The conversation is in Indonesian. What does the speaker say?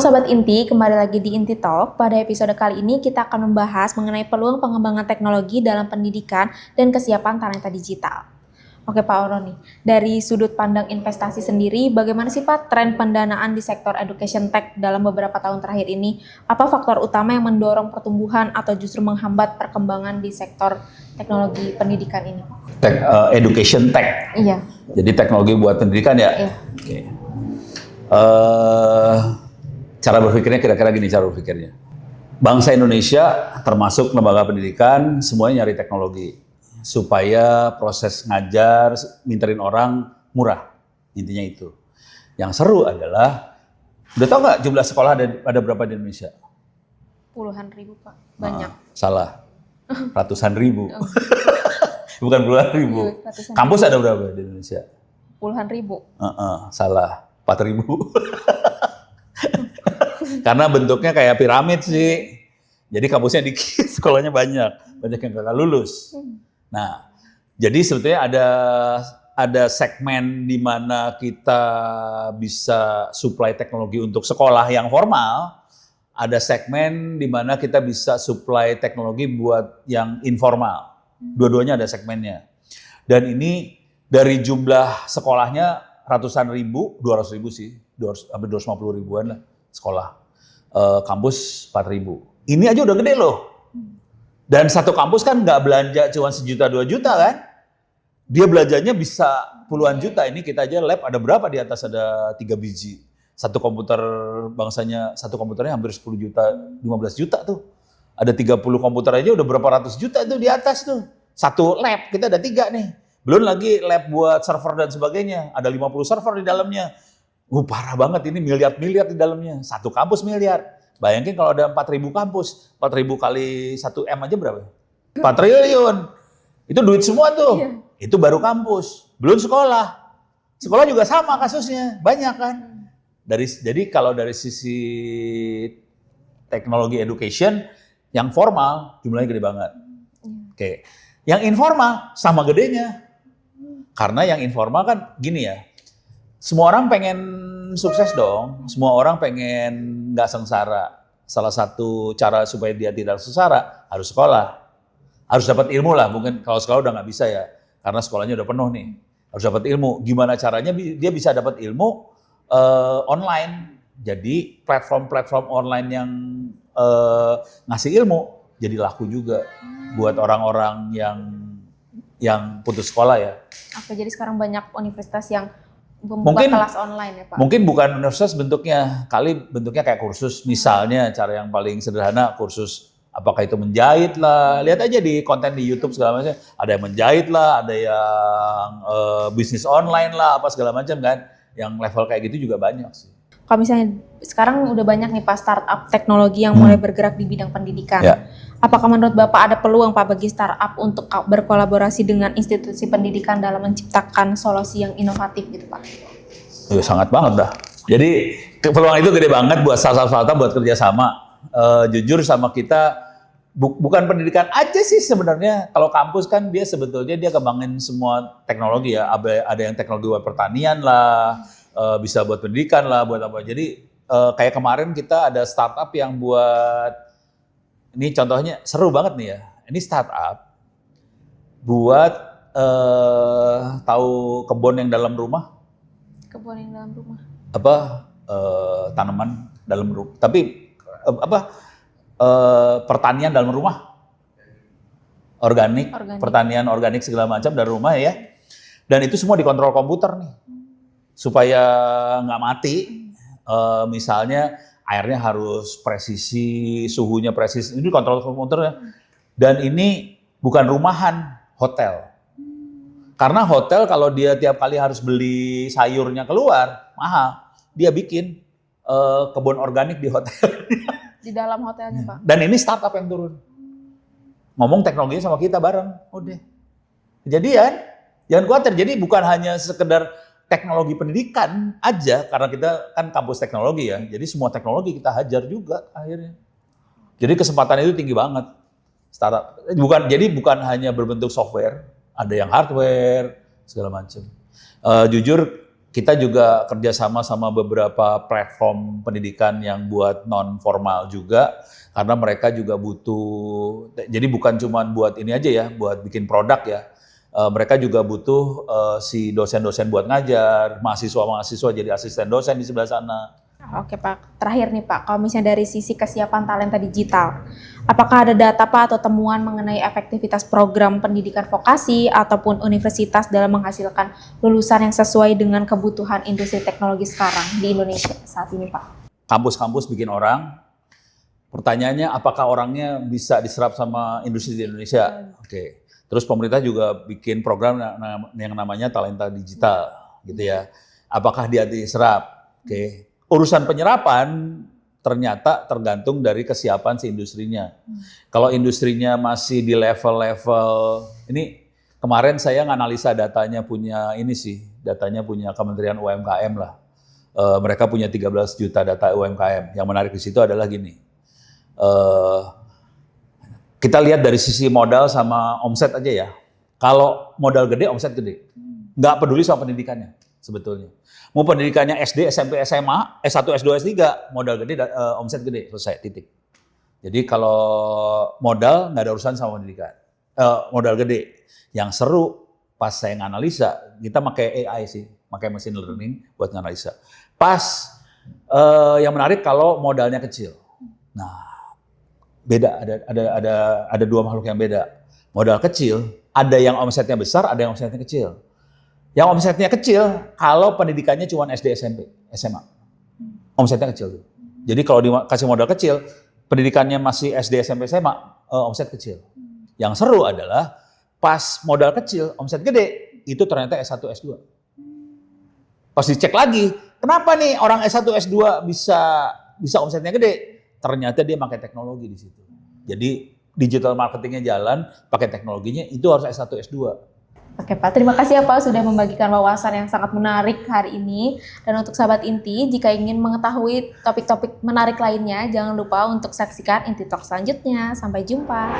Sobat Inti, kembali lagi di Inti Talk. Pada episode kali ini kita akan membahas mengenai peluang pengembangan teknologi dalam pendidikan dan kesiapan talenta digital. Oke Pak Oro nih, dari sudut pandang investasi sendiri, bagaimana sih Pak tren pendanaan di sektor education tech dalam beberapa tahun terakhir ini? Apa faktor utama yang mendorong pertumbuhan atau justru menghambat perkembangan di sektor teknologi pendidikan ini? Education tech? Iya. Jadi teknologi buat pendidikan ya? Iya. Oke. Cara berpikirnya kira-kira gini cara berpikirnya. Bangsa Indonesia termasuk lembaga pendidikan semuanya nyari teknologi supaya proses ngajar, nginterin orang murah. Intinya itu. Yang seru adalah, udah tau nggak jumlah sekolah ada berapa di Indonesia? Puluhan ribu Pak, banyak. Salah, ratusan ribu. Bukan puluhan ribu. Ratusan Kampus ada berapa di Indonesia? Puluhan ribu. Salah, 4.000. Karena bentuknya kayak piramid sih. Jadi kampusnya dikit, sekolahnya banyak. Banyak yang gagal lulus. Nah, jadi sebetulnya ada segmen di mana kita bisa supply teknologi untuk sekolah yang formal. Ada segmen di mana kita bisa supply teknologi buat yang informal. Dua-duanya ada segmennya. Dan ini dari jumlah sekolahnya ratusan ribu, 200 ribu sih, hampir 250 ribuan lah sekolah. Kampus 4.000. Ini aja udah gede loh. Dan satu kampus kan nggak belanja cuma 1 juta 2 juta kan? Dia belanjanya bisa puluhan juta. Ini kita aja lab ada berapa di atas ada 3 biji. Satu komputer bangsanya, satu komputernya hampir 10 juta, 15 juta tuh. Ada 30 komputer aja udah berapa ratus juta tuh di atas tuh. Satu lab, kita ada 3 nih. Belum lagi lab buat server dan sebagainya. Ada 50 server di dalamnya. Parah banget ini miliar-miliar di dalamnya. Satu kampus miliar. Bayangin kalau ada 4.000 kampus. 4.000 kali 1 M aja berapa? 4 triliun. Itu duit semua tuh. Iya. Itu baru kampus. Belum sekolah. Sekolah juga sama kasusnya. Banyak kan. Jadi kalau dari sisi teknologi education, yang formal jumlahnya gede banget. Oke. Yang informal sama gedenya. Karena yang informal kan gini ya. Semua orang pengen sukses dong. Semua orang pengen nggak sengsara. Salah satu cara supaya dia tidak sengsara harus sekolah. Harus dapat ilmu lah. Mungkin kalau sekolah udah nggak bisa ya. Karena sekolahnya udah penuh nih. Harus dapat ilmu. Gimana caranya dia bisa dapat ilmu online. Jadi platform-platform online yang ngasih ilmu jadi laku juga buat orang-orang yang putus sekolah ya. Oke, jadi sekarang banyak universitas yang membuka kelas online ya Pak? Mungkin bukan universitas bentuknya, kali bentuknya kayak kursus. Misalnya cara yang paling sederhana kursus apakah itu menjahit lah. Lihat aja di konten di YouTube segala macam. Ada yang menjahit lah, ada yang bisnis online lah, apa segala macam kan. Yang level kayak gitu juga banyak sih. Kalau misalnya sekarang udah banyak nih Pak startup teknologi yang mulai bergerak di bidang pendidikan. Ya. Apakah menurut Bapak ada peluang Pak bagi startup untuk berkolaborasi dengan institusi pendidikan dalam menciptakan solusi yang inovatif gitu Pak? Ya, sangat banget dah. Jadi peluang itu gede banget buat startup buat kerjasama. Jujur sama kita, bukan pendidikan aja sih sebenarnya. Kalau kampus kan dia sebetulnya dia kembangin semua teknologi ya. Ada yang teknologi buat pertanian lah, bisa buat pendidikan lah, buat apa. Jadi kayak kemarin kita ada startup yang buat, ini contohnya seru banget nih ya. Ini startup buat tahu kebun yang dalam rumah? Kebun yang dalam rumah. Tanaman dalam rumah. Tapi pertanian dalam rumah. Organik. Pertanian organik segala macam dalam rumah ya. Dan itu semua dikontrol komputer nih. Supaya nggak mati. Misalnya airnya harus presisi, suhunya presisi. Ini kontrol komputernya. Dan ini bukan rumahan, hotel. Karena hotel kalau dia tiap kali harus beli sayurnya keluar, mahal. Dia bikin kebun organik di hotel. Di dalam hotelnya Pak. Dan ini startup yang turun. Ngomong teknologinya sama kita bareng. Udah. Kejadian. Jangan khawatir. Jadi bukan hanya sekedar teknologi pendidikan aja, karena kita kan kampus teknologi ya, jadi semua teknologi kita hajar juga akhirnya. Jadi kesempatan itu tinggi banget. Startup bukan hanya berbentuk software, ada yang hardware segala macam. Jujur kita juga kerjasama sama beberapa platform pendidikan yang buat non formal juga, karena mereka juga butuh. Jadi bukan cuma buat ini aja ya, buat bikin produk ya. Mereka juga butuh si dosen-dosen buat ngajar, mahasiswa-mahasiswa jadi asisten dosen di sebelah sana. Oke Pak, terakhir nih Pak, kalau misalnya dari sisi kesiapan talenta digital, apakah ada data Pak atau temuan mengenai efektivitas program pendidikan vokasi ataupun universitas dalam menghasilkan lulusan yang sesuai dengan kebutuhan industri teknologi sekarang di Indonesia saat ini Pak? Kampus-kampus bikin orang, pertanyaannya apakah orangnya bisa diserap sama industri di Indonesia? Oke. Terus pemerintah juga bikin program yang namanya talenta digital, gitu ya. Apakah dia diserap? Oke. Urusan penyerapan ternyata tergantung dari kesiapan si industrinya. Kalau industrinya masih di level-level ini, kemarin saya nganalisa datanya punya Kementerian UMKM lah. Mereka punya 13 juta data UMKM. Yang menarik di situ adalah gini. Kita lihat dari sisi modal sama omset aja ya. Kalau modal gede, omset gede. Nggak peduli sama pendidikannya sebetulnya. Mau pendidikannya SD, SMP, SMA, S1, S2, S3, modal gede, omset gede, selesai, titik. Jadi kalau modal nggak ada urusan sama pendidikan. Modal gede. Yang seru pas saya nganalisa, kita pakai AI sih, pakai machine learning buat nganalisa. Pas yang menarik kalau modalnya kecil. Nah, beda, ada dua makhluk yang beda. Modal kecil, ada yang omsetnya besar, ada yang omsetnya kecil. Yang omsetnya kecil, kalau pendidikannya cuma SD, SMP, SMA. Omsetnya kecil. Jadi kalau dikasih modal kecil, pendidikannya masih SD, SMP, SMA, omset kecil. Yang seru adalah, pas modal kecil, omset gede, itu ternyata S1, S2. Pas dicek lagi, kenapa nih orang S1, S2 bisa omsetnya gede? Ternyata dia pakai teknologi di situ. Jadi digital marketingnya jalan, pakai teknologinya, itu harus S1, S2. Oke Pak, terima kasih ya Pak sudah membagikan wawasan yang sangat menarik hari ini. Dan untuk sahabat Inti, jika ingin mengetahui topik-topik menarik lainnya, jangan lupa untuk saksikan Inti Talk selanjutnya. Sampai jumpa.